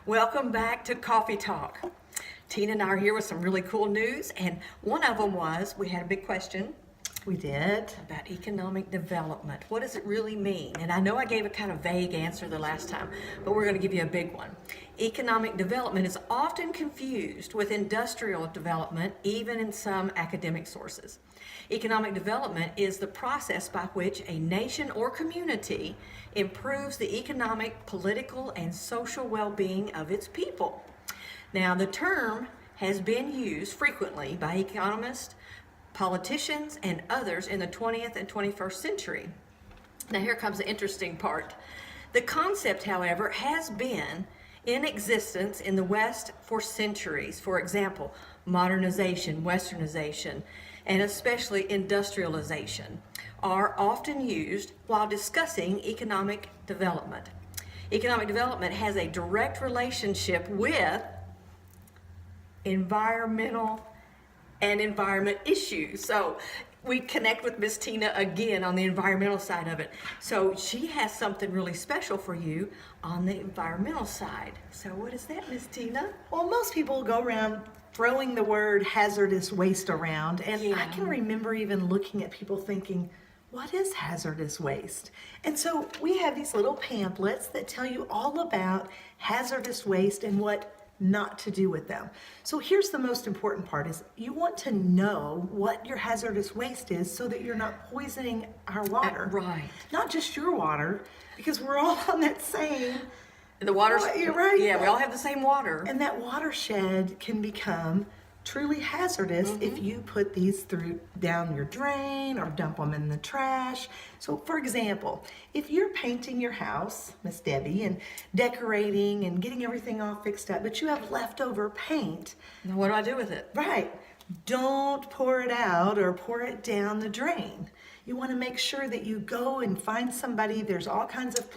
Welcome back to Coffee Talk. Tina and I are here with some really cool news, and one of them was we had a big question We did. about economic development. What does it really mean? And I know I gave a kind of vague answer the last time, but we're going to give you a big one. Economic development is often confused with industrial development, even in some academic sources. Economic development is the process by which a nation or community improves the economic, political, and social well-being of its people. Now, the term has been used frequently by economists, politicians, and others in the 20th and 21st century. Now, here comes the interesting part. The concept, however, has been in existence in the West for centuries. For example, modernization, westernization, and especially industrialization are often used while discussing economic development. Economic development has a direct relationship with environmental and environment issues. So we connect with Miss Tina again on the environmental side of it. So she has something really special for you on the environmental side. So what is that, Miss Tina? Well, most people go around throwing the word hazardous waste around, and I can remember even looking at people thinking, what is hazardous waste? And so we have these little pamphlets that tell you all about hazardous waste and what not to do with them. So here's the most important part is you want to know what your hazardous waste is so that you're not poisoning our water. Right. Not just your water, because we're all on that same. The water's, You're right. yeah, we all have the same water. And that watershed can become truly hazardous if you put these down your drain or dump them in the trash. So for example, if you're painting your house, Miss Debbie, and decorating and getting everything all fixed up, but you have leftover paint, Now what do I do with it? right, don't pour it out or pour it down the drain. You want to make sure that you go and find somebody. There's all kinds of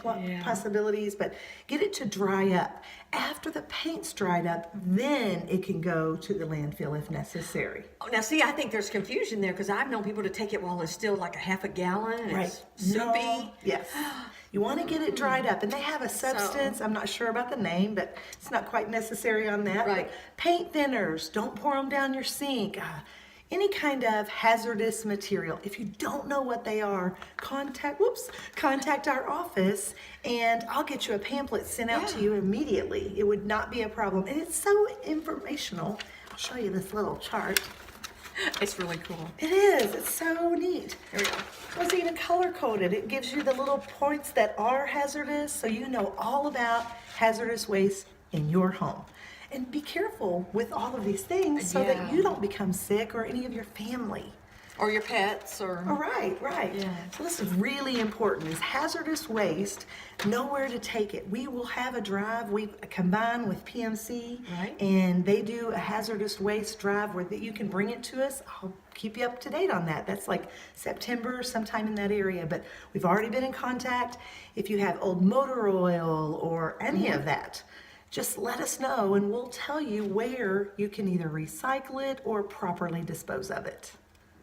possibilities, but get it to dry up. After the paint's dried up, then it can go to the landfill if necessary. Oh, now see, I think there's confusion there because I've known people to take it while it's still like a half a gallon and it's soupy. No, yes. You want to get it dried up, and they have a substance. I'm not sure about the name, but it's not quite necessary on that. Right. But paint thinners, don't pour them down your sink. Any kind of hazardous material. If you don't know what they are, contact our office, and I'll get you a pamphlet sent out to you immediately. It would not be a problem, and it's so informational. I'll show you this little chart. It's really cool. It is. It's so neat. Here we go. It's even color coded. It gives you the little points that are hazardous, so you know all about hazardous waste in your home. And be careful with all of these things so that you don't become sick or any of your family. Or your pets or... Oh, right. Yeah. So this is really important, is hazardous waste, nowhere to take it. We will have a drive, we combine with PMC, Right. and they do a hazardous waste drive where that you can bring it to us. I'll keep you up to date on that. That's like September, sometime in that area, but we've already been in contact. If you have old motor oil or any of that, just let us know and we'll tell you where you can either recycle it or properly dispose of it.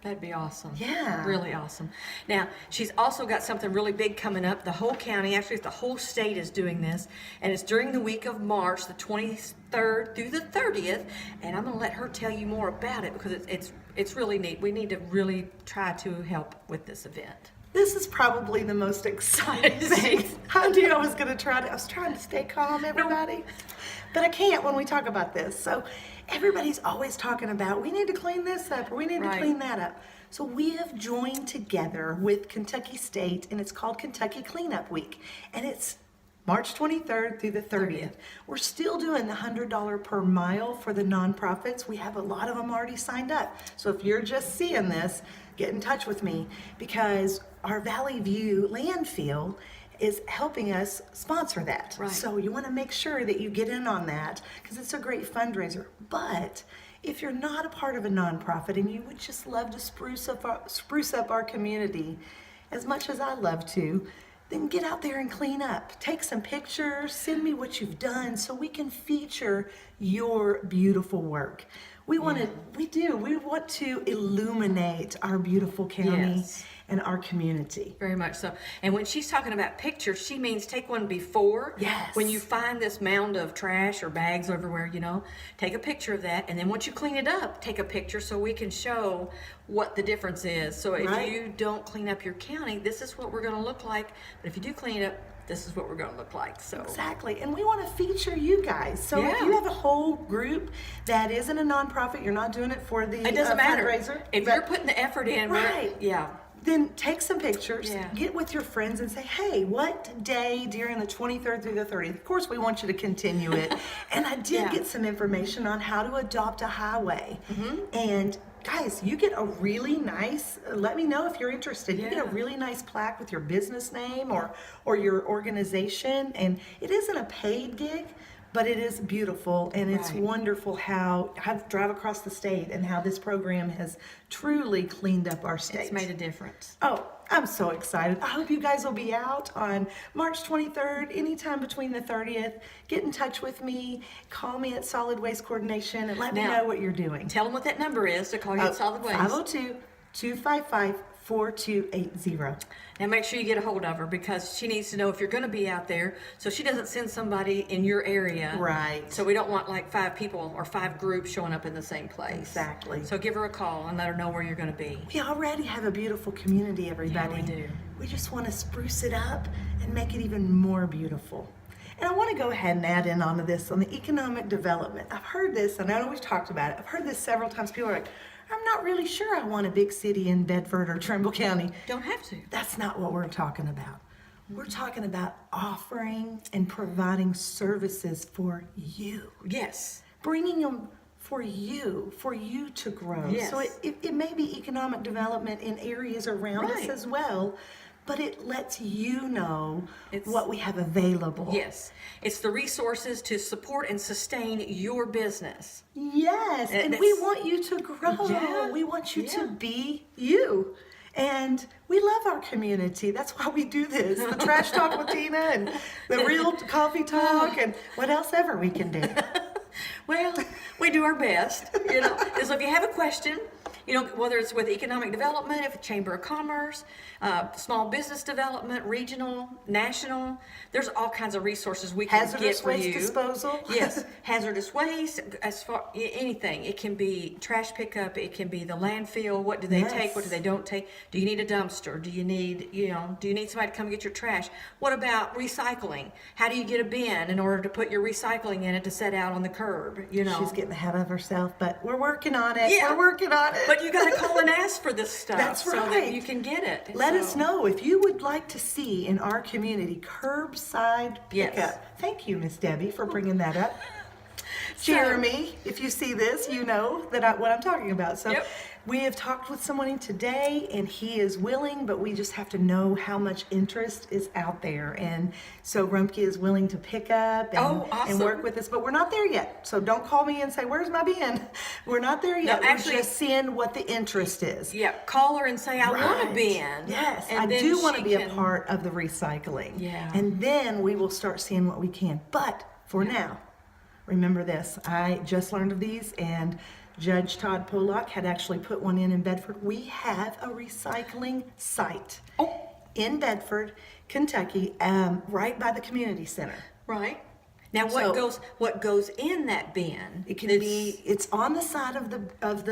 That'd be awesome. Yeah. Really awesome. Now, she's also got something really big coming up. The whole county, actually the whole state is doing this, and it's during the week of March, the 23rd through the 30th, and I'm going to let her tell you more about it because it's really neat. We need to really try to help with this event. This is probably the most exciting thing. I knew I was going to I was trying to stay calm, everybody. But I can't when we talk about this. So everybody's always talking about, we need to clean this up or we need to clean that up. So we have joined together with Kentucky State, and it's called Kentucky Cleanup Week. And it's March 23rd through the 30th. We're still doing the $100 per mile for the nonprofits. We have a lot of them already signed up. So if you're just seeing this, get in touch with me because our Valley View landfill is helping us sponsor that. Right. So you want to make sure that you get in on that because it's a great fundraiser. But if you're not a part of a nonprofit and you would just love to spruce up our community as much as I love to, then get out there and clean up. Take some pictures, send me what you've done so we can feature your beautiful work. We want to illuminate our beautiful county. Yes. and our community. Very much so. And when she's talking about pictures, she means take one before. Yes. When you find this mound of trash or bags everywhere, take a picture of that. And then once you clean it up, take a picture so we can show what the difference is. So if Right. you don't clean up your county, this is what we're going to look like. But if you do clean it up, this is what we're going to look like. So Exactly. And we want to feature you guys. So if Yeah. you have a whole group that isn't a nonprofit, you're not doing it for the it doesn't matter. fundraiser. If but- you're putting the effort in, Right. yeah. Then take some pictures, Yeah. get with your friends and say, hey, what day during the 23rd through the 30th? Of course, we want you to continue it. And I did Yeah. get some information on how to adopt a highway. Mm-hmm. And guys, you get a really nice, let me know if you're interested. You get a Yeah. really nice plaque with your business name or your organization. And it isn't a paid gig, but it is beautiful, and it's Right. wonderful how I drive across the state and how this program has truly cleaned up our state. It's made a difference. Oh, I'm so excited. I hope you guys will be out on March 23rd, anytime between the 30th. Get in touch with me, call me at Solid Waste Coordination, and let me Now, know what you're doing. Tell them what that number is to call you at Solid Waste. 502-255-4280. Now make sure you get a hold of her because she needs to know if you're going to be out there so she doesn't send somebody in your area. Right. So we don't want like 5 people or 5 groups showing up in the same place. Exactly. So give her a call and let her know where you're going to be. We already have a beautiful community, everybody. Yeah, we do. We just want to spruce it up and make it even more beautiful. And I want to go ahead and add in onto this on the economic development. I've heard this, and I know we've talked about it. I've heard this several times. People are like, I'm not really sure I want a big city in Bedford or Trimble County. Don't have to. That's not what we're talking about. We're talking about offering and providing services for you, Yes. bringing them for you to grow. Yes. So it may be economic development in areas around us Right. as well, but it lets you know It's- what we have available. Yes. It's the resources to support and sustain your business. Yes, And and we it's- want you to grow. Yeah, We want you yeah. to be you. And we love our community. That's why we do this. The Trash Talk with Tina and the Real Coffee Talk and what else ever we can do. Well, we do our best, So if you have a question, whether it's with economic development, if it's Chamber of Commerce, small business development, regional, national, there's all kinds of resources we can get Hazardous for waste you. disposal. Yes, hazardous waste, as far anything. It can be trash pickup. It can be the landfill. What do they take? What do Yes. they don't take? Do you need a dumpster? Do you need, do you need somebody to come get your trash? What about recycling? How do you get a bin in order to put your recycling in it to set out on the curb? She's getting ahead of herself, but we're working on it. Yeah. We're working on it. But you got to call and ask for this stuff That's so that right. you can get it. Let us So- know if you would like to see in our community curbside pickup. Yes. Thank you, Miss Debbie, for bringing that up. Jeremy, if you see this, you know that what I'm talking about. So Yep. we have talked with someone today, and he is willing, but we just have to know how much interest is out there. And so Rumpke is willing to pick up and, Oh, awesome. and work with us, but we're not there yet. So don't call me and say, "Where's my bin?" We're not there yet. actually- we're just seeing what the interest is. Yeah, call her and say, I want a Right. bin. Yes, and I then do want she to be a can- part of the recycling. Yeah. And then we will start seeing what we can. But for now, remember this. I just learned of these, and Judge Todd Pollock had actually put one in Bedford. We have a recycling site in Bedford, Kentucky, right by the community center. Right. Now, So- what goes in that bin? It can it's on the side of the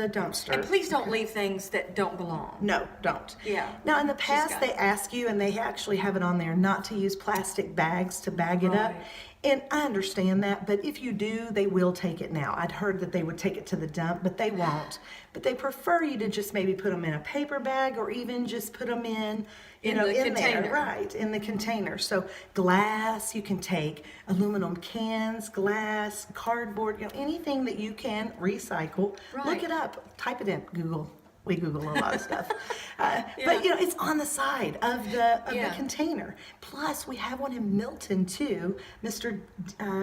dumpster. And please don't leave things that don't belong. No, don't. Yeah. Now, in the She's past, got they it. ask you, and they actually have it on there, not to use plastic bags to bag it up. Right. And I understand that, but if you do, they will take it now. I'd heard that they would take it to the dump, but they won't. But they prefer you to just maybe put them in a paper bag or even just put them in In the there, container. right, in the container. So glass, you can take aluminum cans, glass, cardboard, anything that you can recycle. Right. Look it up, type it in Google. We Google a lot of stuff. But Yeah. it's on the side of the Yeah. container. Plus, we have one in Milton too. Mr.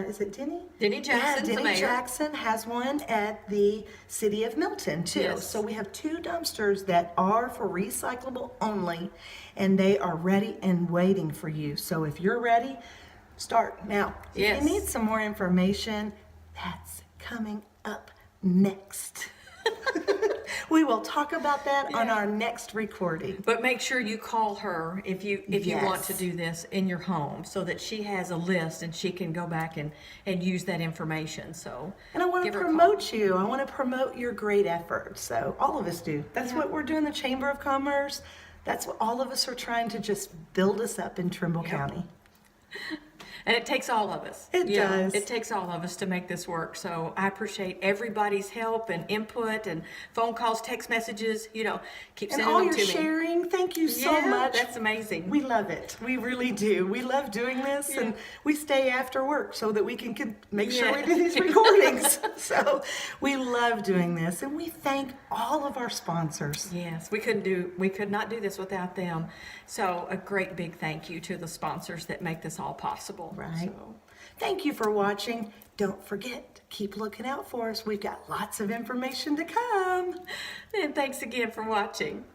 Is it Denny? Denny Jackson's the Denny mayor. Jackson has one at the city of Milton too. Yes. So we have 2 dumpsters that are for recyclable only, and they are ready and waiting for you. So if you're ready, start now. Yes. If you need some more information, that's coming up next. We will talk about that on Yeah. our next recording. But make sure you call her if you want to Yes. do this in your home, so that she has a list and she can go back and use that information. So And I want to give her a call. promote you. I want to promote your great efforts. So all of us do. That's what we're doing. The Chamber of Commerce. That's what all of us are trying to just build us up in Trimble County. And it takes all of us. It does. It takes all of us to make this work. So I appreciate everybody's help and input and phone calls, text messages. Keep And sending all them your to me. sharing. Thank you so Yeah, much. that's amazing. We love it. We really do. We love doing this, and we stay after work so that we can make sure we do these recordings. So we love doing this, and we thank all of our sponsors. Yes, we could not do this without them. So a great big thank you to the sponsors that make this all possible. Right. So, Thank you for watching. Don't forget, keep looking out for us. We've got lots of information to come. and thanks again for watching.